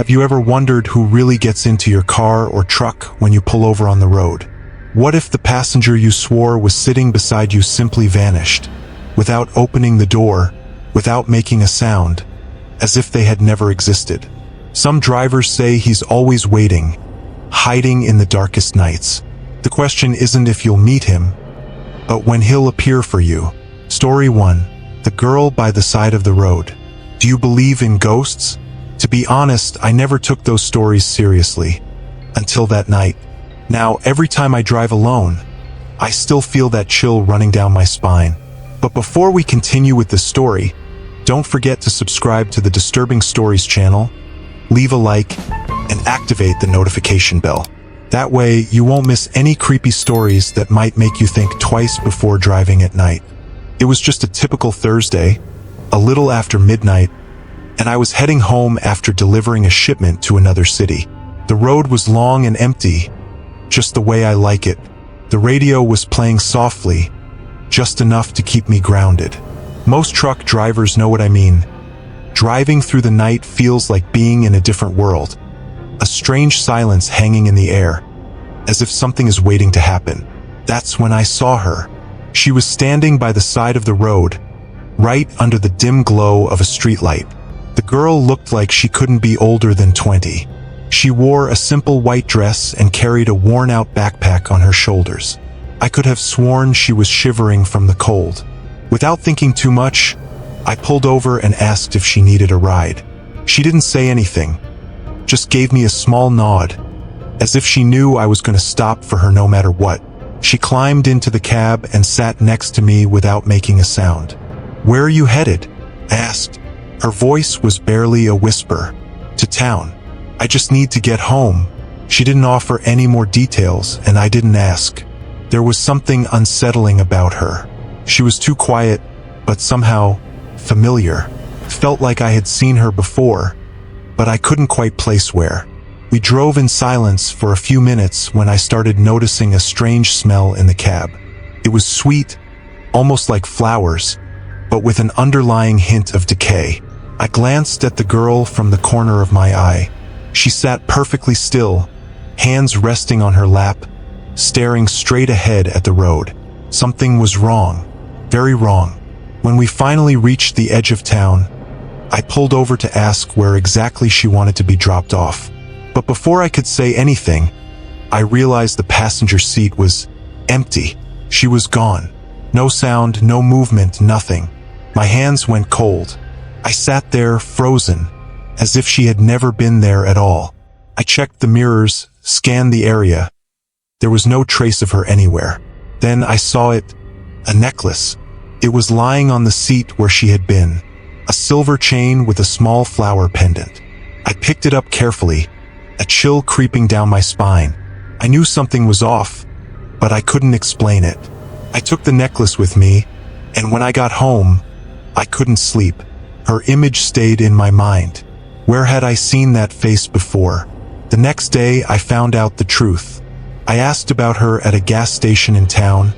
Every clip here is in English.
Have you ever wondered who really gets into your car or truck when you pull over on the road? What if the passenger you swore was sitting beside you simply vanished, without opening the door, without making a sound, as if they had never existed? Some drivers say he's always waiting, hiding in the darkest nights. The question isn't if you'll meet him, but when he'll appear for you. Story 1. The girl by the side of the road. Do you believe in ghosts? To be honest, I never took those stories seriously, until that night. Now, every time I drive alone, I still feel that chill running down my spine. But before we continue with the story, don't forget to subscribe to the Disturbing Stories channel, leave a like, and activate the notification bell. That way, you won't miss any creepy stories that might make you think twice before driving at night. It was just a typical Thursday, a little after midnight, and I was heading home after delivering a shipment to another city. The road was long and empty, just the way I like it. The radio was playing softly, just enough to keep me grounded. Most truck drivers know what I mean. Driving through the night feels like being in a different world. A strange silence hanging in the air, as if something is waiting to happen. That's when I saw her. She was standing by the side of the road, right under the dim glow of a streetlight. The girl looked like she couldn't be older than 20. She wore a simple white dress and carried a worn-out backpack on her shoulders. I could have sworn she was shivering from the cold. Without thinking too much, I pulled over and asked if she needed a ride. She didn't say anything, just gave me a small nod, as if she knew I was going to stop for her no matter what. She climbed into the cab and sat next to me without making a sound. "Where are you headed?" I asked. Her voice was barely a whisper. "To town. I just need to get home." She didn't offer any more details, and I didn't ask. There was something unsettling about her. She was too quiet, but somehow familiar. Felt like I had seen her before, but I couldn't quite place where. We drove in silence for a few minutes when I started noticing a strange smell in the cab. It was sweet, almost like flowers, but with an underlying hint of decay. I glanced at the girl from the corner of my eye. She sat perfectly still, hands resting on her lap, staring straight ahead at the road. Something was wrong, very wrong. When we finally reached the edge of town, I pulled over to ask where exactly she wanted to be dropped off. But before I could say anything, I realized the passenger seat was empty. She was gone. No sound, no movement, nothing. My hands went cold. I sat there, frozen, as if she had never been there at all. I checked the mirrors, scanned the area. There was no trace of her anywhere. Then I saw it, a necklace. It was lying on the seat where she had been, a silver chain with a small flower pendant. I picked it up carefully, a chill creeping down my spine. I knew something was off, but I couldn't explain it. I took the necklace with me, and when I got home, I couldn't sleep. Her image stayed in my mind. Where had I seen that face before? The next day, I found out the truth. I asked about her at a gas station in town,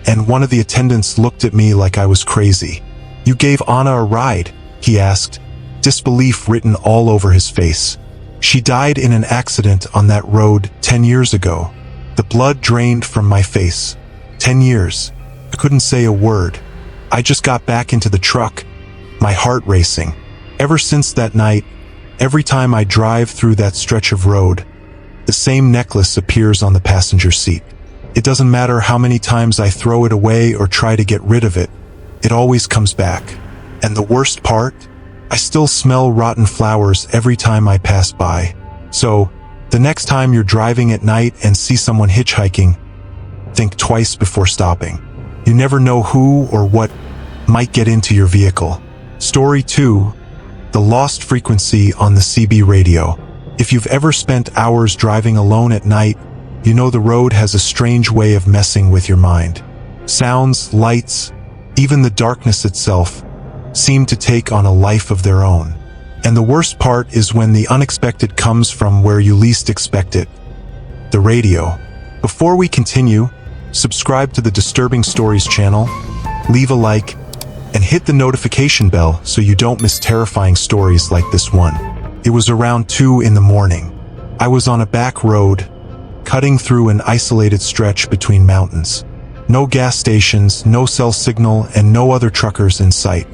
and one of the attendants looked at me like I was crazy. "You gave Anna a ride?" he asked, disbelief written all over his face. "She died in an accident on that road 10 years ago." The blood drained from my face. 10 years. I couldn't say a word. I just got back into the truck, my heart racing. Ever since that night, every time I drive through that stretch of road, the same necklace appears on the passenger seat. It doesn't matter how many times I throw it away or try to get rid of it, it always comes back. And the worst part? I still smell rotten flowers every time I pass by. So, the next time you're driving at night and see someone hitchhiking, think twice before stopping. You never know who or what might get into your vehicle. Story 2. The lost frequency on the CB radio. If you've ever spent hours driving alone at night, you know the road has a strange way of messing with your mind. Sounds, lights, even the darkness itself seem to take on a life of their own. And the worst part is when the unexpected comes from where you least expect it. The radio. Before we continue, subscribe to the Disturbing Stories channel, leave a like, and hit the notification bell so you don't miss terrifying stories like this one. It was around 2 in the morning. I was on a back road, cutting through an isolated stretch between mountains. No gas stations, no cell signal, and no other truckers in sight.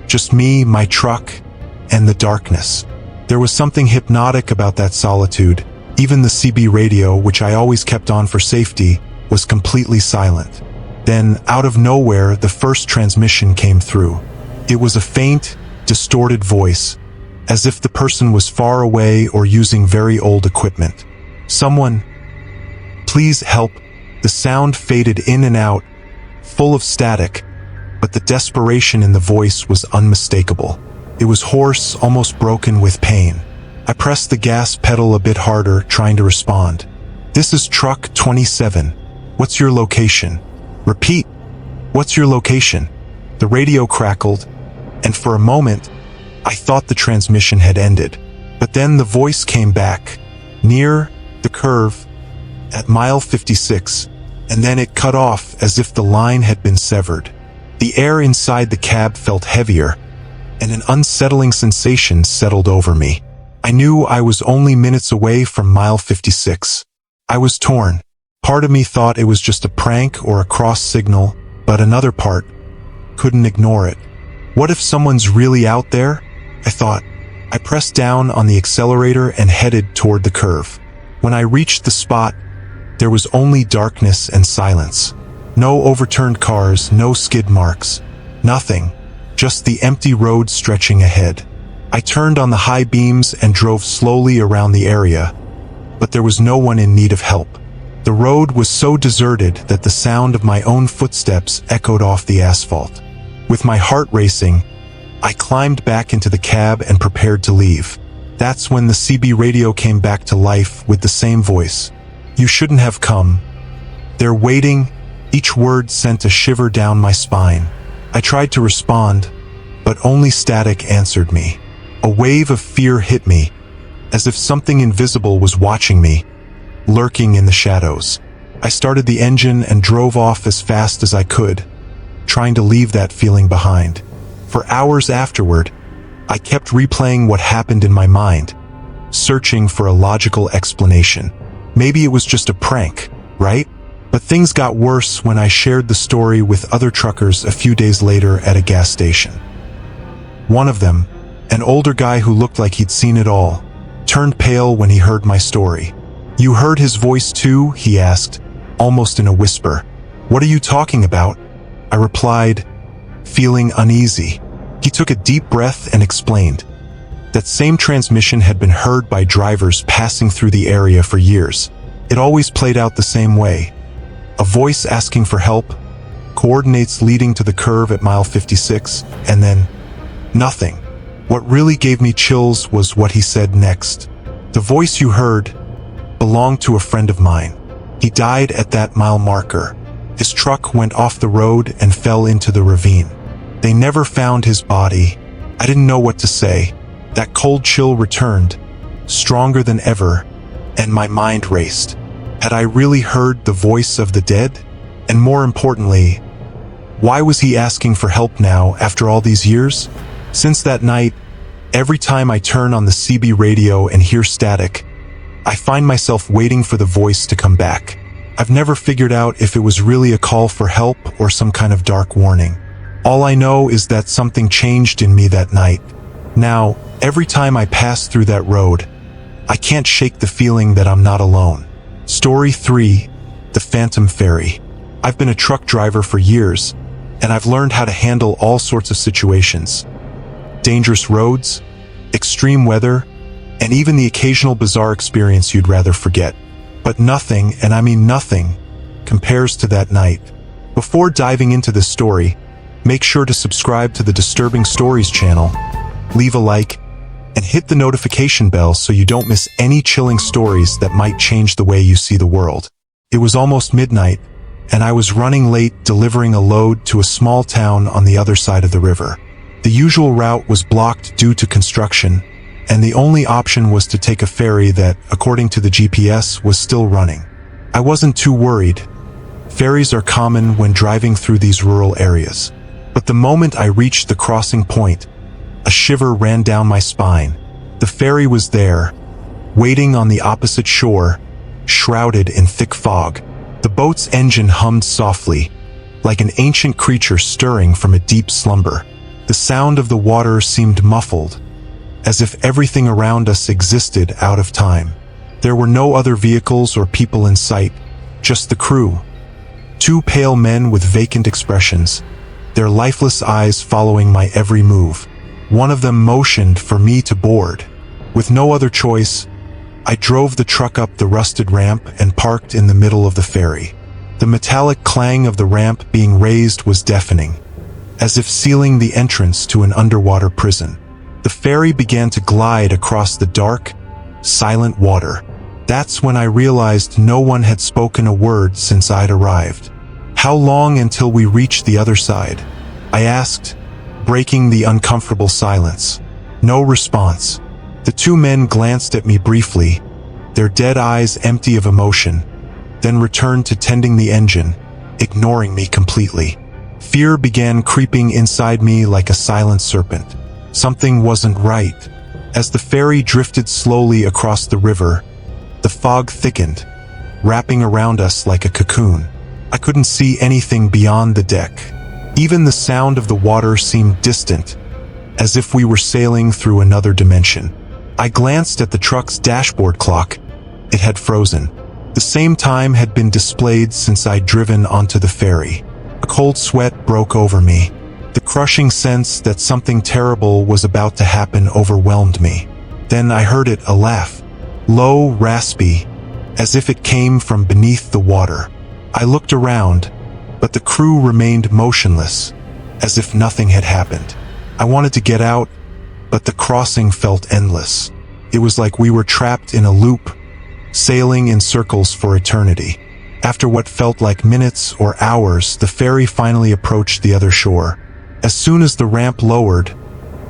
Just me, my truck, and the darkness. There was something hypnotic about that solitude. Even the CB radio, which I always kept on for safety, was completely silent. Then, out of nowhere, the first transmission came through. It was a faint, distorted voice, as if the person was far away or using very old equipment. "Someone, please help." The sound faded in and out, full of static, but the desperation in the voice was unmistakable. It was hoarse, almost broken with pain. I pressed the gas pedal a bit harder, trying to respond. "This is truck 27. What's your location?" "Repeat. What's your location?" The radio crackled, and for a moment, I thought the transmission had ended. But then the voice came back, near the curve, at mile 56, and then it cut off as if the line had been severed. The air inside the cab felt heavier, and an unsettling sensation settled over me. I knew I was only minutes away from mile 56. I was torn. Part of me thought it was just a prank or a cross signal, but another part couldn't ignore it. What if someone's really out there? I thought. I pressed down on the accelerator and headed toward the curve. When I reached the spot, there was only darkness and silence. No overturned cars, no skid marks, nothing. Just the empty road stretching ahead. I turned on the high beams and drove slowly around the area, but there was no one in need of help. The road was so deserted that the sound of my own footsteps echoed off the asphalt. With my heart racing, I climbed back into the cab and prepared to leave. That's when the CB radio came back to life with the same voice. "You shouldn't have come. They're waiting." Each word sent a shiver down my spine. I tried to respond, but only static answered me. A wave of fear hit me, as if something invisible was watching me, lurking in the shadows. I started the engine and drove off as fast as I could, trying to leave that feeling behind. For hours afterward, I kept replaying what happened in my mind, searching for a logical explanation. Maybe it was just a prank, right? But things got worse when I shared the story with other truckers a few days later at a gas station. One of them, an older guy who looked like he'd seen it all, turned pale when he heard my story. "You heard his voice too?" he asked, almost in a whisper. "What are you talking about?" I replied, feeling uneasy. He took a deep breath and explained. That same transmission had been heard by drivers passing through the area for years. It always played out the same way. A voice asking for help, coordinates leading to the curve at mile 56, and then nothing. What really gave me chills was what he said next. "The voice you heard belonged to a friend of mine. He died at that mile marker. His truck went off the road and fell into the ravine. They never found his body." I didn't know what to say. That cold chill returned, stronger than ever, and my mind raced. Had I really heard the voice of the dead? And more importantly, why was he asking for help now after all these years? Since that night, every time I turn on the CB radio and hear static, I find myself waiting for the voice to come back. I've never figured out if it was really a call for help or some kind of dark warning. All I know is that something changed in me that night. Now, every time I pass through that road, I can't shake the feeling that I'm not alone. Story 3, The Phantom Ferry. I've been a truck driver for years, and I've learned how to handle all sorts of situations. Dangerous roads, extreme weather, and even the occasional bizarre experience you'd rather forget. But nothing, and I mean nothing, compares to that night. Before diving into this story, make sure to subscribe to the Disturbing Stories channel, leave a like, and hit the notification bell so you don't miss any chilling stories that might change the way you see the world. It was almost midnight, and I was running late delivering a load to a small town on the other side of the river. The usual route was blocked due to construction, and the only option was to take a ferry that, according to the GPS, was still running. I wasn't too worried. Ferries are common when driving through these rural areas. But the moment I reached the crossing point, a shiver ran down my spine. The ferry was there, waiting on the opposite shore, shrouded in thick fog. The boat's engine hummed softly, like an ancient creature stirring from a deep slumber. The sound of the water seemed muffled, as if everything around us existed out of time. There were no other vehicles or people in sight, just the crew. Two pale men with vacant expressions, their lifeless eyes following my every move. One of them motioned for me to board. With no other choice, I drove the truck up the rusted ramp and parked in the middle of the ferry. The metallic clang of the ramp being raised was deafening, as if sealing the entrance to an underwater prison. The ferry began to glide across the dark, silent water. That's when I realized no one had spoken a word since I'd arrived. "How long until we reach the other side?" I asked, breaking the uncomfortable silence. No response. The two men glanced at me briefly, their dead eyes empty of emotion, then returned to tending the engine, ignoring me completely. Fear began creeping inside me like a silent serpent. Something wasn't right. As the ferry drifted slowly across the river, the fog thickened, wrapping around us like a cocoon. I couldn't see anything beyond the deck. Even the sound of the water seemed distant, as if we were sailing through another dimension. I glanced at the truck's dashboard clock. It had frozen. The same time had been displayed since I'd driven onto the ferry. A cold sweat broke over me. The crushing sense that something terrible was about to happen overwhelmed me. Then I heard it, a laugh. Low, raspy, as if it came from beneath the water. I looked around, but the crew remained motionless, as if nothing had happened. I wanted to get out, but the crossing felt endless. It was like we were trapped in a loop, sailing in circles for eternity. After what felt like minutes or hours, the ferry finally approached the other shore. As soon as the ramp lowered,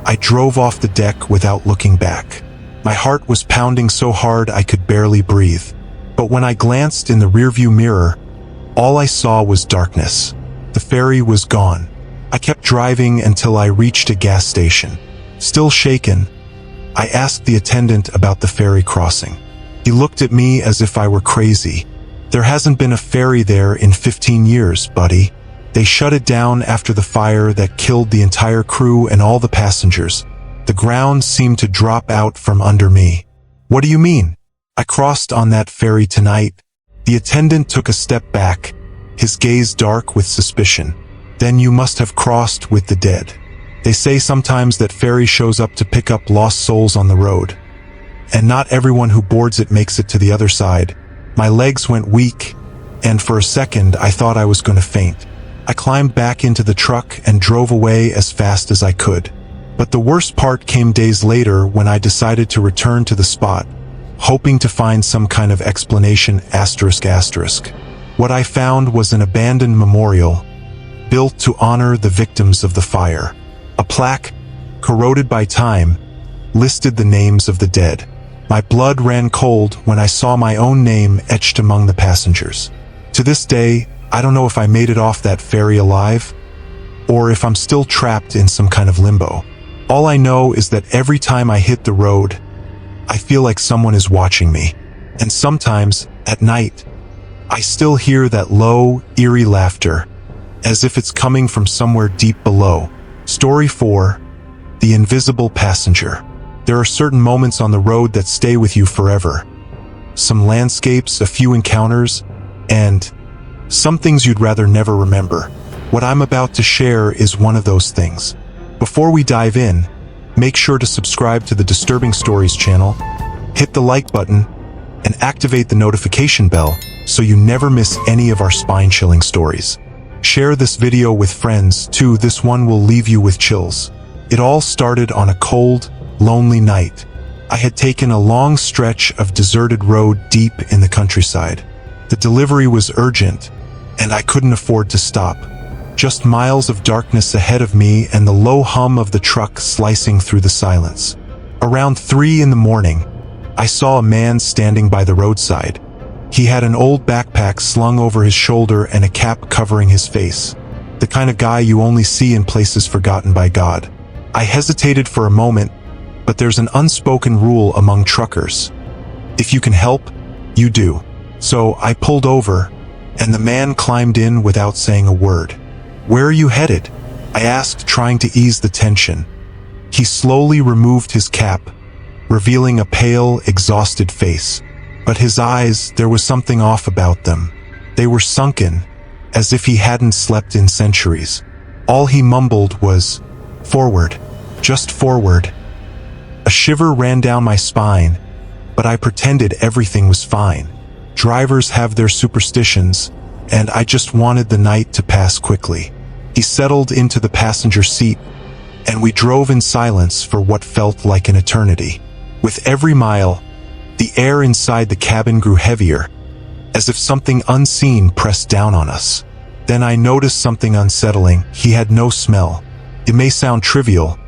I drove off the deck without looking back. My heart was pounding so hard I could barely breathe. But when I glanced in the rearview mirror, all I saw was darkness. The ferry was gone. I kept driving until I reached a gas station. Still shaken, I asked the attendant about the ferry crossing. He looked at me as if I were crazy. "There hasn't been a ferry there in 15 years, buddy. They shut it down after the fire that killed the entire crew and all the passengers." The ground seemed to drop out from under me. "What do you mean?" "I crossed on that ferry tonight." The attendant took a step back, his gaze dark with suspicion. "Then you must have crossed with the dead. They say sometimes that ferry shows up to pick up lost souls on the road. And not everyone who boards it makes it to the other side." My legs went weak, and for a second I thought I was going to faint. I climbed back into the truck and drove away as fast as I could. But the worst part came days later when I decided to return to the spot, hoping to find some kind of explanation ***. What I found was an abandoned memorial, built to honor the victims of the fire. A plaque, corroded by time, listed the names of the dead. My blood ran cold when I saw my own name etched among the passengers. To this day, I don't know if I made it off that ferry alive, or if I'm still trapped in some kind of limbo. All I know is that every time I hit the road, I feel like someone is watching me. And sometimes, at night, I still hear that low, eerie laughter, as if it's coming from somewhere deep below. Story 4. The Invisible Passenger. There are certain moments on the road that stay with you forever. Some landscapes, a few encounters, and some things you'd rather never remember. What I'm about to share is one of those things. Before we dive in, make sure to subscribe to the Disturbing Stories channel, hit the like button, and activate the notification bell so you never miss any of our spine-chilling stories. Share this video with friends too, this one will leave you with chills. It all started on a cold, lonely night. I had taken a long stretch of deserted road deep in the countryside. The delivery was urgent, and I couldn't afford to stop. Just miles of darkness ahead of me and the low hum of the truck slicing through the silence. Around 3 in the morning, I saw a man standing by the roadside. He had an old backpack slung over his shoulder and a cap covering his face. The kind of guy you only see in places forgotten by God. I hesitated for a moment, but there's an unspoken rule among truckers. If you can help, you do. So I pulled over, and the man climbed in without saying a word. "Where are you headed?" I asked, trying to ease the tension. He slowly removed his cap, revealing a pale, exhausted face. But his eyes, there was something off about them. They were sunken, as if he hadn't slept in centuries. All he mumbled was, "Forward, just forward." A shiver ran down my spine, but I pretended everything was fine. Drivers have their superstitions, and I just wanted the night to pass quickly. He settled into the passenger seat, and we drove in silence for what felt like an eternity. With every mile, the air inside the cabin grew heavier, as if something unseen pressed down on us. Then I noticed something unsettling. He had no smell. It may sound trivial,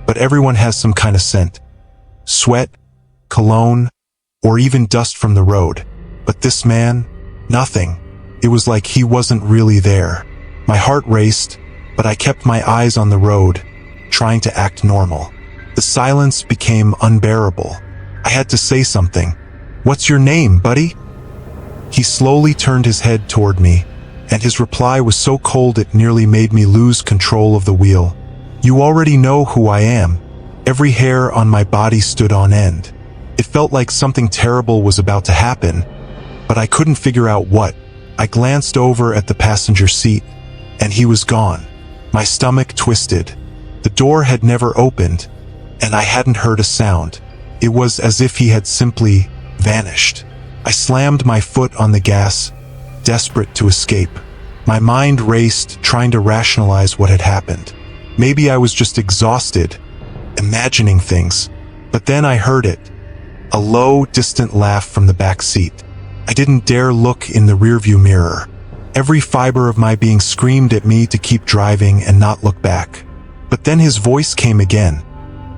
but everyone has some kind of scent. Sweat, cologne, or even dust from the road. But this man, nothing. It was like he wasn't really there. My heart raced, but I kept my eyes on the road, trying to act normal. The silence became unbearable. I had to say something. "What's your name, buddy?" He slowly turned his head toward me, and his reply was so cold it nearly made me lose control of the wheel. "You already know who I am." Every hair on my body stood on end. It felt like something terrible was about to happen, but I couldn't figure out what. I glanced over at the passenger seat, and he was gone. My stomach twisted. The door had never opened, and I hadn't heard a sound. It was as if he had simply vanished. I slammed my foot on the gas, desperate to escape. My mind raced, trying to rationalize what had happened. Maybe I was just exhausted, imagining things. But then I heard it. A low, distant laugh from the back seat. I didn't dare look in the rearview mirror. Every fiber of my being screamed at me to keep driving and not look back. But then his voice came again.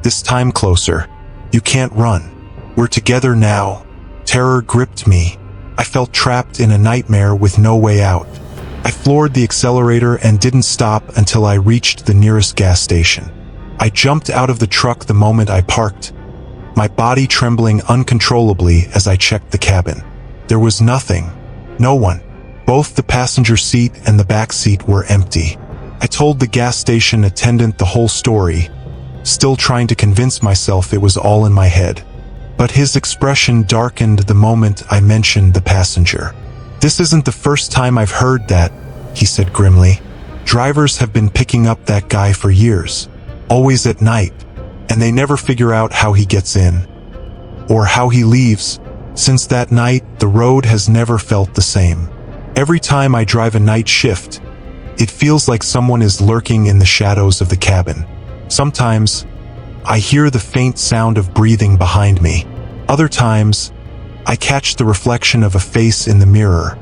This time closer. "You can't run. We're together now." Terror gripped me. I felt trapped in a nightmare with no way out. I floored the accelerator and didn't stop until I reached the nearest gas station. I jumped out of the truck the moment I parked, my body trembling uncontrollably as I checked the cabin. There was nothing. No one. Both the passenger seat and the back seat were empty. I told the gas station attendant the whole story, still trying to convince myself it was all in my head. But his expression darkened the moment I mentioned the passenger. "This isn't the first time I've heard that," he said grimly. "Drivers have been picking up that guy for years, always at night, and they never figure out how he gets in, or how he leaves. Since that night, the road has never felt the same. Every time I drive a night shift, it feels like someone is lurking in the shadows of the cabin. Sometimes, I hear the faint sound of breathing behind me. Other times, I catch the reflection of a face in the mirror,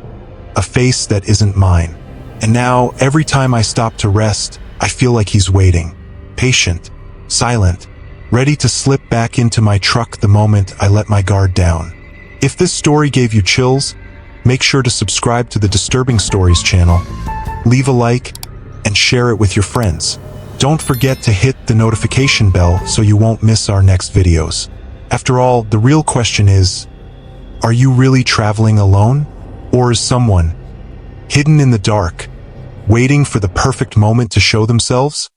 a face that isn't mine. And now, every time I stop to rest, I feel like he's waiting, patient, silent, ready to slip back into my truck the moment I let my guard down. If this story gave you chills, make sure to subscribe to the Disturbing Stories channel, leave a like, and share it with your friends. Don't forget to hit the notification bell so you won't miss our next videos. After all, the real question is, are you really traveling alone? Or is someone hidden in the dark, waiting for the perfect moment to show themselves?